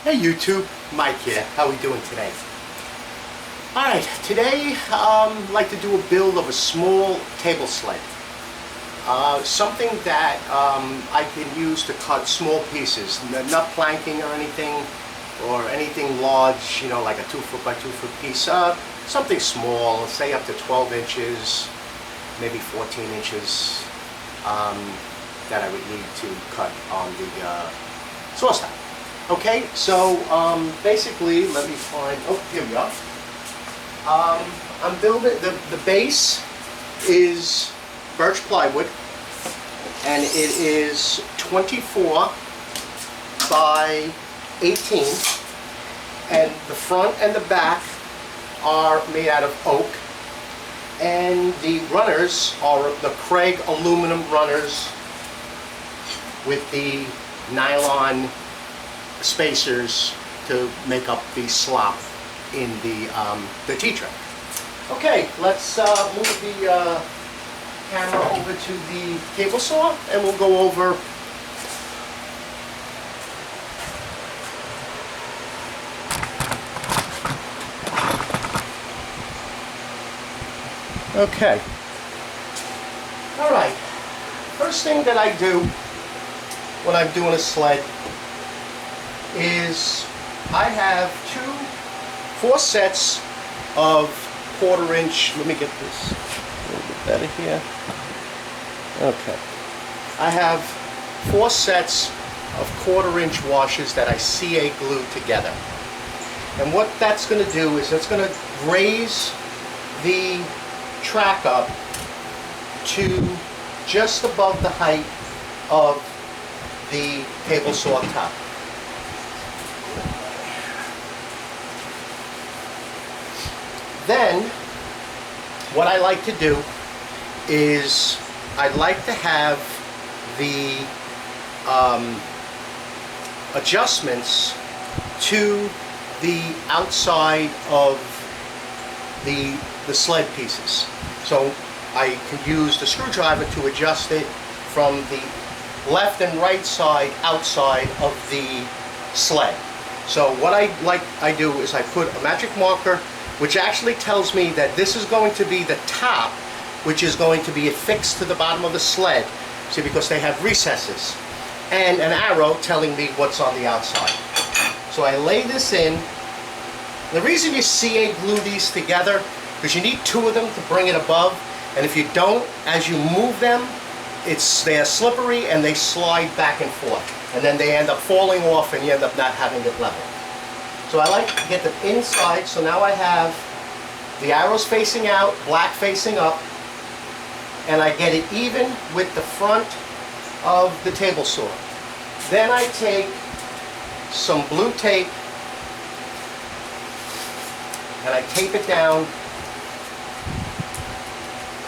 Hey YouTube, Mike here. How are we doing today? Alright, today I'd like to do a build of a small table sled. Something that I can use to cut small pieces, not planking or anything large, you know, like a 2 foot by 2 foot piece. Something small, say up to 12 inches, maybe 14 inches, that I would need to cut on the saw stack. Okay, so basically, let me find, oh, here we are. I'm building, the base is birch plywood, and it is 24 by 18, and the front and the back are made out of oak, and the runners are the Kreg aluminum runners with the nylon spacers to make up the slop in the T-track. Okay, let's move the camera over to the table saw and we'll go over okay. Alright, first thing that I do when I'm doing a sled is I have 4 sets of 1/4 inch, let me get this a little bit better here. Okay. I have 4 sets of 1/4 inch washers that I CA glue together. And what that's going to do is it's going to raise the track up to just above the height of the table saw top. Then, what I like to do is I'd like to have the adjustments to the outside of the sled pieces. So I can use the screwdriver to adjust it from the left and right side outside of the sled. So what I do is I put a magic marker, which actually tells me that this is going to be the top, which is going to be affixed to the bottom of the sled, see, because they have recesses, and an arrow telling me what's on the outside. So I lay this in. The reason you CA glue these together, because you need 2 of them to bring it above, and if you don't, as you move them, they're slippery and they slide back and forth, and then they end up falling off and you end up not having it level. So I like to get them inside, so now I have the arrows facing out, black facing up, and I get it even with the front of the table saw. Then I take some blue tape and I tape it down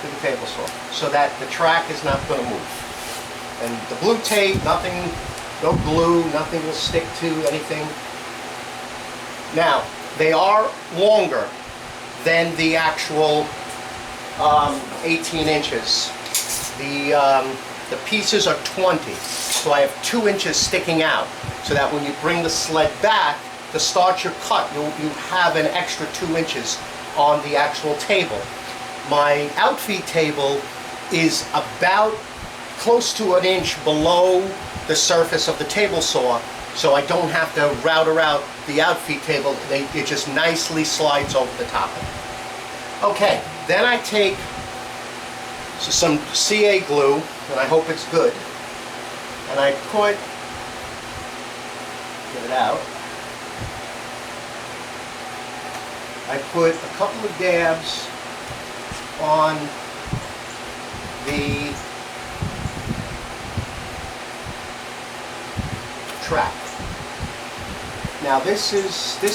to the table saw so that the track is not going to move. And the blue tape, nothing, no glue, nothing will stick to anything. Now, they are longer than the actual 18 inches. The pieces are 20, so I have 2 inches sticking out, so that when you bring the sled back to start your cut, you have an extra 2 inches on the actual table. My outfeed table is about close to 1 inch below the surface of the table saw, so I don't have to router out the outfeed table. It just nicely slides over the top of it. Okay, then I take some CA glue, and I hope it's good, and I get it out, I put a couple of dabs on the track. Now this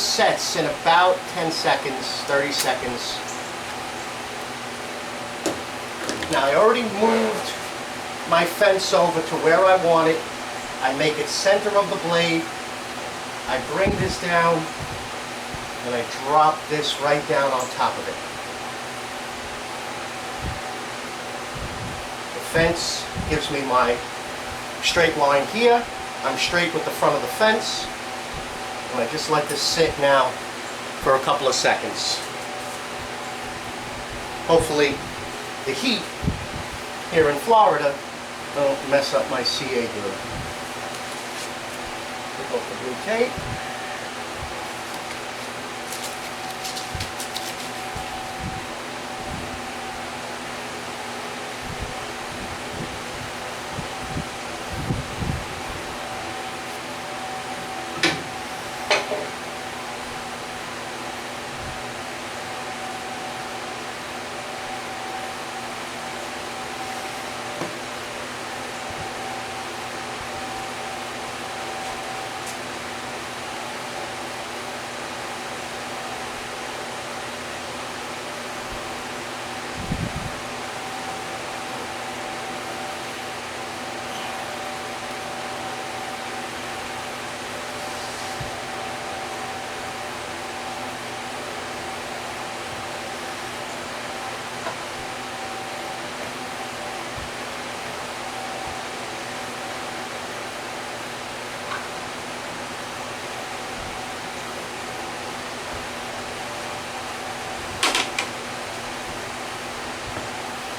sets in about 10 seconds, 30 seconds. Now I already moved my fence over to where I want it. I make it center of the blade. I bring this down and I drop this right down on top of it. The fence gives me my straight line here. I'm straight with the front of the fence. I'm going to just let this sit now for a couple of seconds. Hopefully the heat here in Florida don't mess up my CA glue. Take off the blue tape.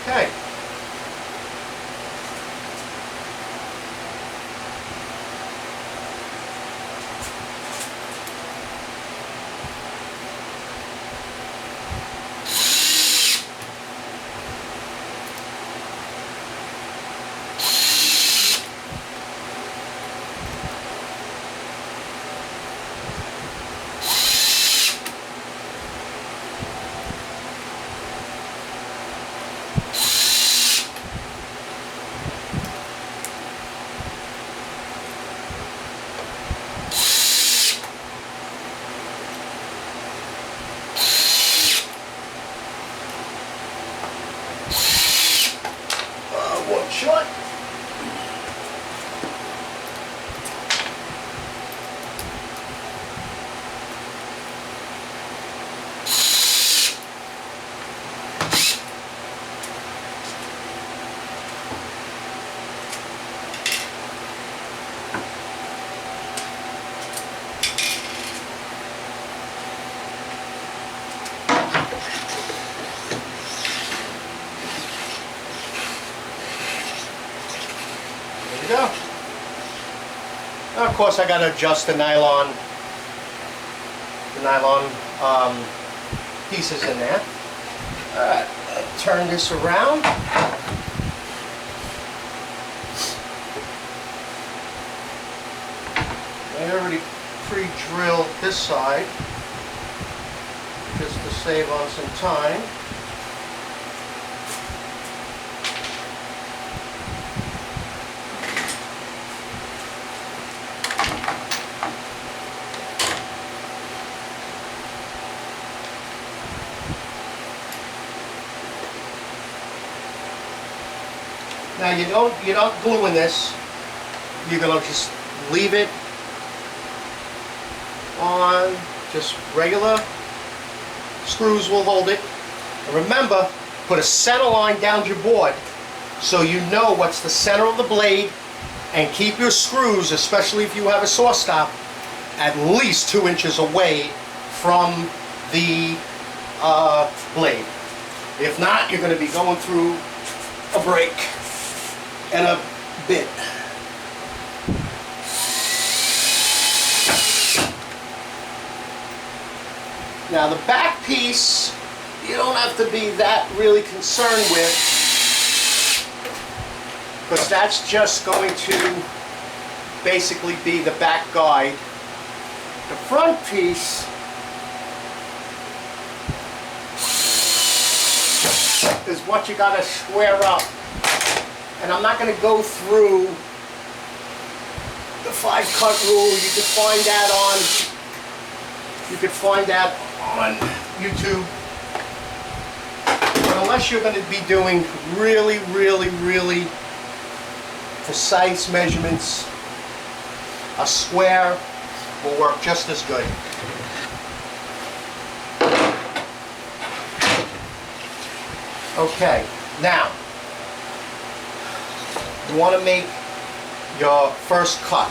Okay. One shot. Go. Now, of course, I got to adjust the nylon pieces in there. All right, turn this around. I already pre-drilled this side just to save on some time. Now you're not gluing this. You're gonna just leave it on. Just regular screws will hold it. And remember, put a center line down your board so you know what's the center of the blade, and keep your screws, especially if you have a saw stop, at least 2 inches away from the blade. If not, you're going to be going through a break and a bit. Now the back piece, you don't have to be that really concerned with, because that's just going to basically be the back guide. The front piece is what you got to square up. And I'm not going to go through the 5-cut rule. You could find that on YouTube. But unless you're going to be doing really, really, really precise measurements, a square will work just as good. Okay, now you want to make your first cut.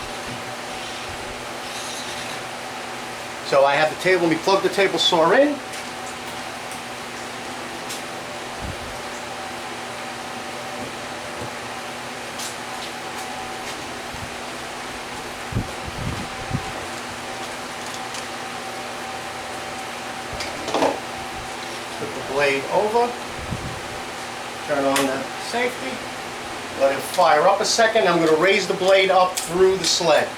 So I have the table, let me plug the table saw in. Put the blade over, turn on the safety, let it fire up a second. I'm going to raise the blade up through the sled.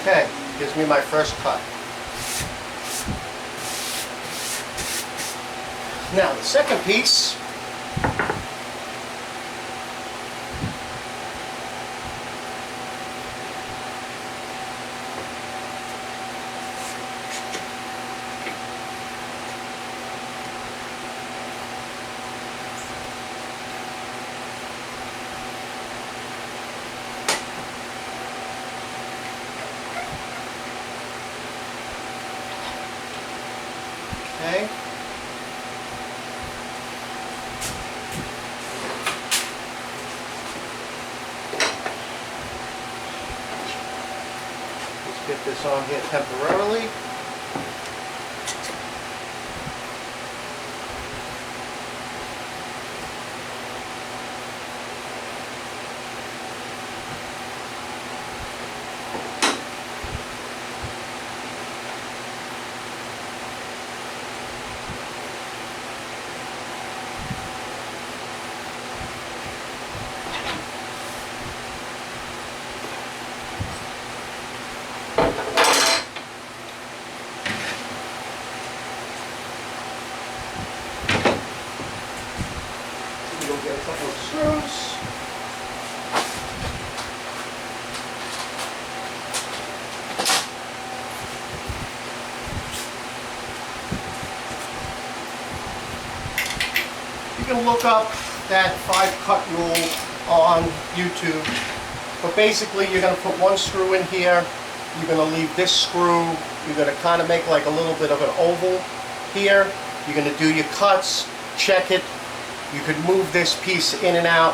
Okay, gives me my first cut. Now the second piece, okay. Let's get this on here temporarily. We'll get a couple of screws. You can look up that 5-cut rule on YouTube, but basically you're going to put one screw in here, you're going to leave this screw, you're going to kind of make like a little bit of an oval here, you're going to do your cuts, check it. You could move this piece in and out,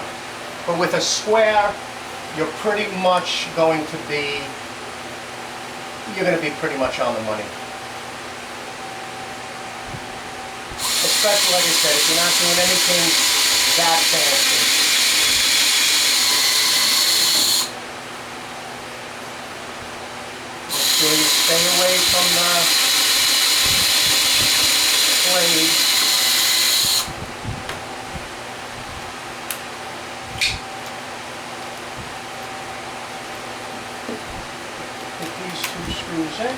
but with a square, you're pretty much going to be, pretty much on the money. Especially, like I said, if you're not doing anything that fancy. Make sure you stay away from the blade. Screws in.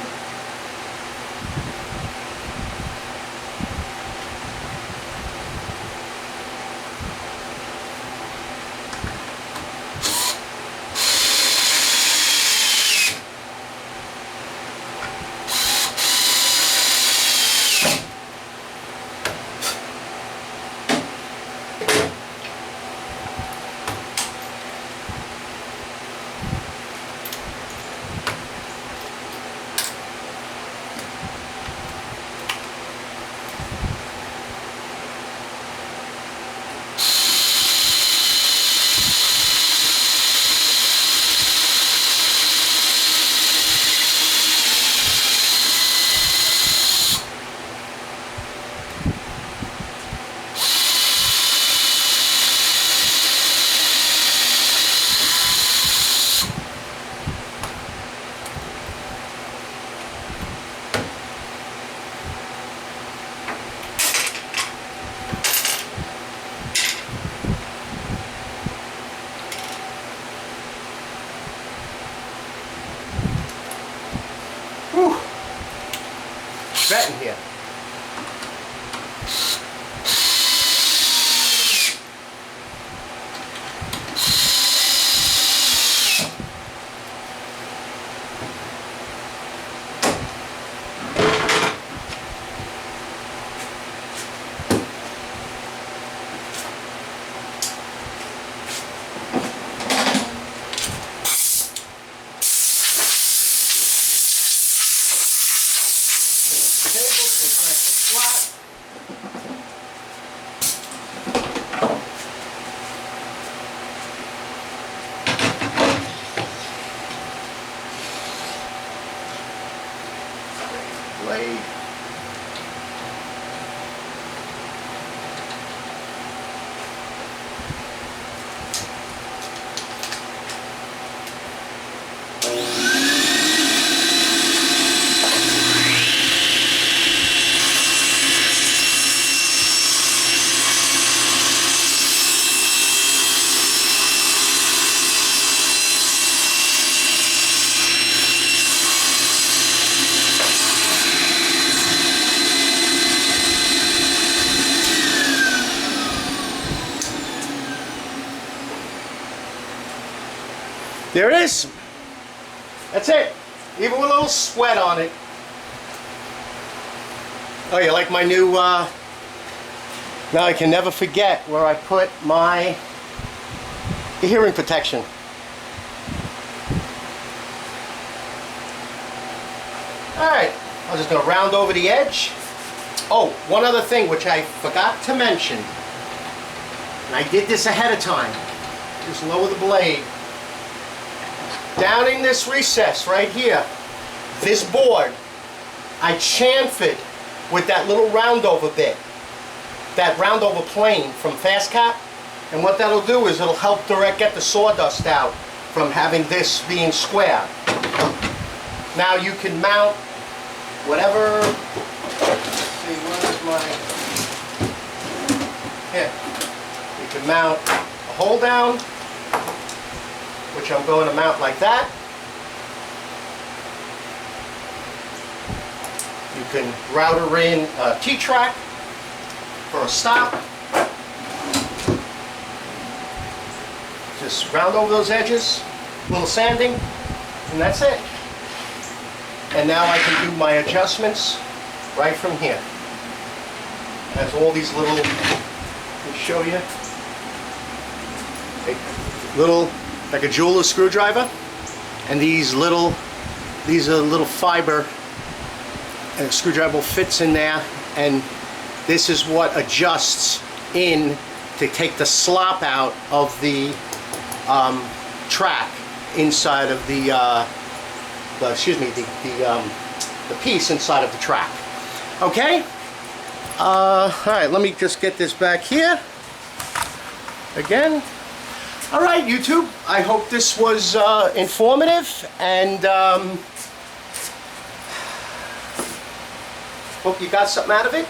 vetting here. Blade. There it is. That's it. Even with a little sweat on it. Oh, you like my new, now I can never forget where I put my hearing protection. Alright, I'm just going to round over the edge. Oh, one other thing which I forgot to mention. And I did this ahead of time. Just lower the blade. Down in this recess right here, this board, I chamfered with that little roundover bit, that roundover plane from FastCap. And what that'll do is it'll help get the sawdust out from having this being square. Now you can mount whatever, let's see, where's my, here. You can mount a hold down, which I'm going to mount like that. You can router in a T-track for a stop. Just round over those edges, a little sanding, and that's it. And now I can do my adjustments right from here. Has all these little, let me show you, little, like a jeweler's screwdriver, and these are little fiber, and a screwdriver fits in there, and this is what adjusts in to take the slop out of the track inside of the piece inside of the track. Okay. All right. Let me just get this back here again. All right, YouTube. I hope this was informative, and hope you got something out of it.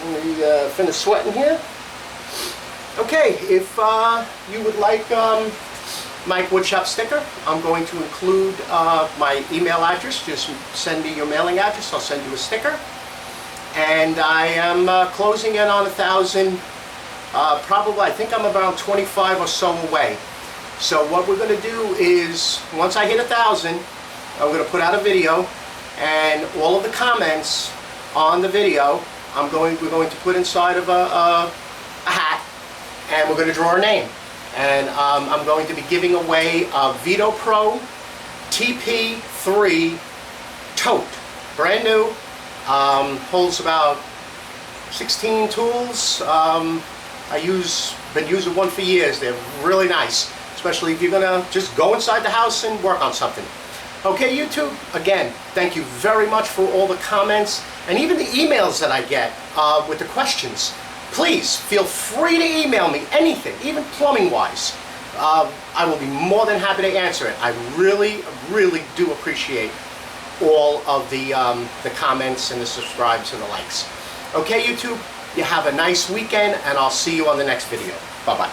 Let me finish sweating here. Okay, if you would like my woodshop sticker, I'm going to include my email address. Just send me your mailing address. I'll send you a sticker. And I am closing in on 1,000. Probably, I think I'm about 25 or so away. So what we're going to do is, once I hit 1,000, I'm going to put out a video, and all of the comments on the video, we're going to put inside of a hat, and we're going to draw a name. And I'm going to be giving away a Vito Pro TP3 tote, brand new. Holds about 16 tools. Been using one for years. They're really nice, especially if you're gonna just go inside the house and work on something. Okay, YouTube, again, thank you very much for all the comments and even the emails that I get with the questions. Please feel free to email me anything, even plumbing wise. I will be more than happy to answer it. I really, really do appreciate all of the comments and the subscribes and the likes. Okay, YouTube, you have a nice weekend, and I'll see you on the next video. Bye-bye.